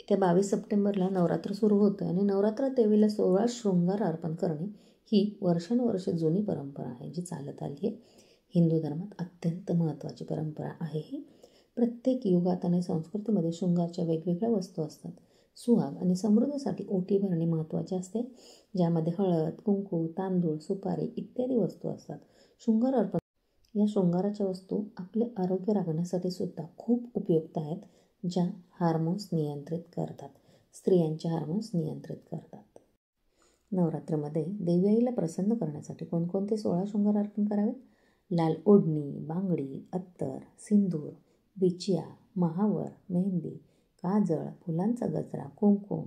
त्या 22 सप्टेंबरला नवरात्र सुरू होतं आणि नवरात्रात देवीला 16 शृंगार अर्पण करणे ही वर्षानुवर्षे जुनी परंपरा आहे, जी चालत आली आहे. हिंदू धर्मात अत्यंत महत्त्वाची परंपरा आहे ही. प्रत्येक युगात आणि संस्कृतीमध्ये शृंगारच्या वेगवेगळ्या वस्तू असतात. सुहाग आणि समृद्धीसाठी ओटी भरणे महत्त्वाचे असते, ज्यामध्ये हळद, कुंकू, तांदूळ, सुपारी इत्यादी वस्तू असतात. शृंगार अर्पण या शृंगाराच्या वस्तू आपले आरोग्य राखण्यासाठी सुद्धा खूप उपयुक्त आहेत, ज्या हार्मोन्स नियंत्रित करतात, स्त्रियांचे हार्मोन्स नियंत्रित करतात. नवरात्रामध्ये देवी आईला प्रसन्न करण्यासाठी कोणकोणते 16 शृंगार अर्पण करावेत? लाल ओढणी, बांगडी, अत्तर, सिंदूर, बिछिया, महावर, मेहंदी, काजळ, फुलांचा गजरा, कुंकुम,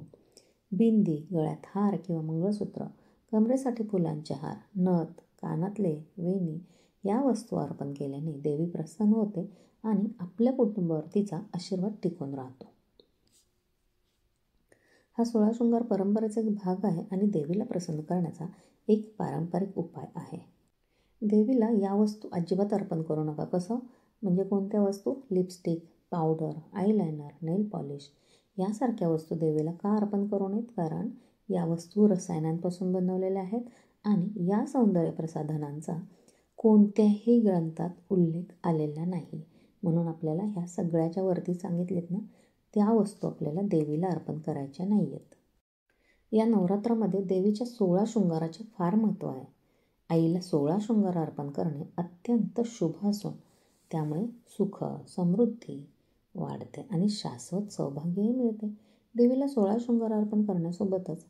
बिंदी, गळ्यात हार किंवा मंगळसूत्र, कमरेसाठी फुलांचे हार, नथ, कानातले, वेणी या वस्तू अर्पण केल्याने देवी प्रसन्न होते आणि आपल्या कुटुंबावर तिचा आशीर्वाद टिकून राहतो. हा 16 शृंगार परंपरेचा एक भाग आहे आणि देवीला प्रसन्न करण्याचा एक पारंपरिक उपाय आहे. देवीला या वस्तू अजिबात अर्पण करू नका. कसं म्हणजे कोणत्या वस्तू? लिपस्टिक, पावडर, आयलायनर, नेल पॉलिश यासारख्या वस्तू देवीला का अर्पण करू नयेत? कारण या वस्तू रसायनांपासून बनवलेल्या आहेत आणि या सौंदर्य प्रसाधनांचा कोणत्याही ग्रंथात उल्लेख आलेला नाही. म्हणून आपल्याला ह्या सगळ्याच्या वरती सांगितलेत ना, त्या वस्तू आपल्याला देवीला अर्पण करायच्या नाही आहेत. या नवरात्रामध्ये देवीच्या 16 शृंगाराचे फार महत्त्व आहे. आईला 16 शृंगार अर्पण करणे अत्यंत शुभ असून त्यामुळे सुख, समृद्धी वाढते आणि शाश्वत सौभाग्यही मिळते. देवीला 16 शृंगार अर्पण करण्यासोबतच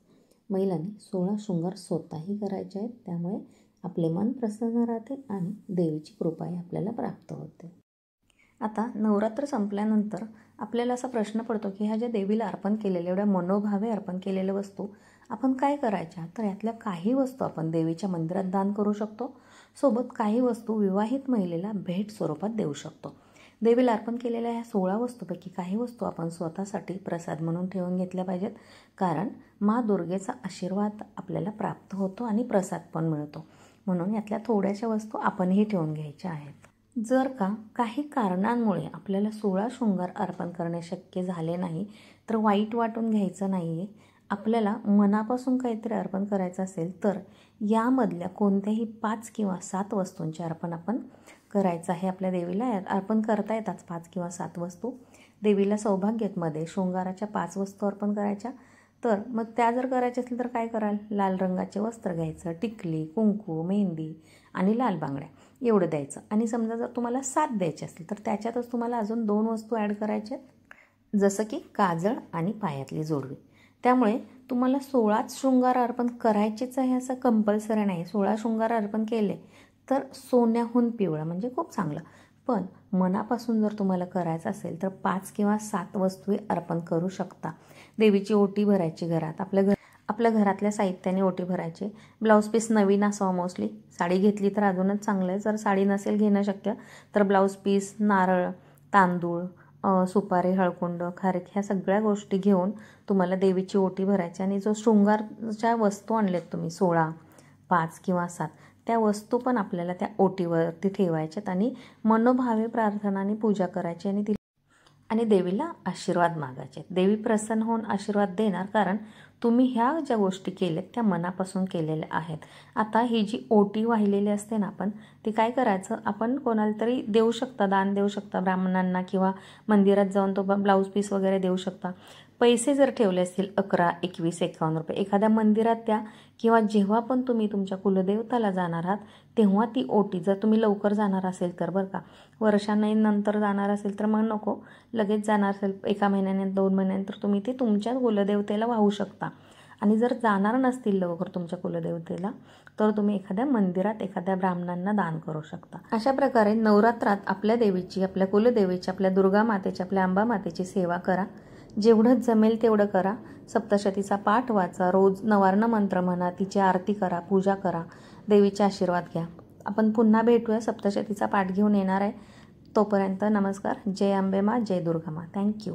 महिलांनी 16 शृंगार स्वतःही करायचे आहेत. त्यामुळे आपले मन प्रसन्न राहते आणि देवीची कृपाही आपल्याला प्राप्त होते. आता नवरात्र संपल्यानंतर आपल्याला असा प्रश्न पडतो की ह्या ज्या देवीला अर्पण केलेल्या एवढ्या मनोभावे अर्पण केलेल्या वस्तू आपण काय करायच्या? तर यातल्या काही वस्तू आपण देवीच्या मंदिरात दान करू शकतो. सोबत काही वस्तू विवाहित महिलेला भेट स्वरूपात देऊ शकतो. देवीला अर्पण केलेल्या ह्या 16 वस्तूपैकी काही वस्तू आपण स्वतःसाठी प्रसाद म्हणून ठेवून घेतल्या पाहिजेत, कारण माँ दुर्गेचा आशीर्वाद आपल्याला प्राप्त होतो आणि प्रसाद पण मिळतो. म्हणून यातल्या थोड्याशा वस्तू आपणही ठेवून घ्यायच्या आहेत. जर का काही कारणांमुळे आपल्याला 16 शृंगार अर्पण करणे शक्य झाले नाही तर वाईट वाटून घ्यायचं नाही आहे. आपल्याला मनापासून काहीतरी अर्पण करायचं असेल तर यामधल्या कोणत्याही 5 किंवा 7 वस्तूंचे अर्पण आपण करायचं आहे. आपल्या देवीला अर्पण करता येतात 5 किंवा 7 वस्तू. देवीला सौभाग्यमध्ये शृंगाराच्या 5 वस्तू अर्पण करायच्या. तर मग त्या जर करायच्या असतील तर काय कराल? लाल रंगाचे वस्त्र घ्यायचं, टिकली, कुंकू, मेहंदी आणि लाल बांगड्या एवढं द्यायचं. आणि समजा जर तुम्हाला 7 द्यायचे असतील तर त्याच्यातच तुम्हाला अजून 2 वस्तू ॲड करायच्या, जसं की काजळ आणि पायातली जोडवी. त्यामुळे तुम्हाला 16च शृंगार अर्पण करायचेच आहे असं कंपल्सरी नाही. 16 शृंगार अर्पण केले तर सोन्याहून पिवळं म्हणजे खूप चांगलं. पण मनापासून जर तुम्हाला करायचं असेल तर 5 किंवा 7 वस्तू अर्पण करू शकता. देवीची ओटी भरायची घरात. आपल्या घरातल्या साहित्याने ओटी भरायची. ब्लाऊज पीस नवीन असावा मोस्टली. साडी घेतली तर अजूनच चांगलं आहे. जर साडी नसेल घेणं शक्य तर ब्लाऊज पीस, नारळ, तांदूळ, सुपारी, हळकुंड, खारीक ह्या सगळ्या गोष्टी घेऊन तुम्हाला देवीची ओटी भरायची. आणि जो शृंगारच्या वस्तू आणल्यात तुम्ही 16, 5 किंवा 7 त्या वस्तू पण आपल्याला त्या ओटीवरती ठेवायच्यात आणि मनोभावे प्रार्थनाने पूजा करायची आणि देवीला आशीर्वाद मागायचे. देवी प्रसन्न होऊन आशीर्वाद देणार, कारण तुम्ही ह्या ज्या गोष्टी केल्यात त्या मनापासून केलेल्या आहेत. आता ही जी ओटी वाहिलेली असते ना, आपण ती काय करायचं, आपण कोणाला तरी देऊ शकता, दान देऊ शकता, ब्राह्मणांना किंवा मंदिरात जाऊन तो ब्लाऊज पीस वगैरे देऊ शकता. पैसे जर ठेवले असतील 11, 21, 51 रुपये एखाद्या मंदिरात द्या. किंवा जेव्हा पण तुम्ही तुमच्या कुलदेवताला जाणार आहात तेव्हा ती ओटी, जर तुम्ही लवकर जाणार असेल तर बरं का, वर्षानंतर जाणार असेल तर मग नको, लगेच जाणार असेल 1 महिन्याने 2 महिन्याने तर तुम्ही ती तुमच्या कुलदेवतेला वाहू शकता. आणि जर जाणार नसतील लवकर तुमच्या कुलदेवतेला तर तुम्ही एखाद्या मंदिरात एखाद्या ब्राह्मणांना दान करू शकता. अशा प्रकारे नवरात्रात आपल्या देवीची, आपल्या कुलदेवीची, आपल्या दुर्गा मातेची, आपल्या अंबा मातेची सेवा करा. जेवढं जमेल तेवढं करा. सप्तशतीचा पाठ वाचा, रोज नवार्ण मंत्र म्हणा, तिची आरती करा, पूजा करा, देवीचे आशीर्वाद घ्या. आपण पुन्हा भेटूया, सप्तशतीचा पाठ घेऊन येणार आहे. तोपर्यंत नमस्कार. जय अंबे माँ, जय दुर्गा माँ. थँक्यू.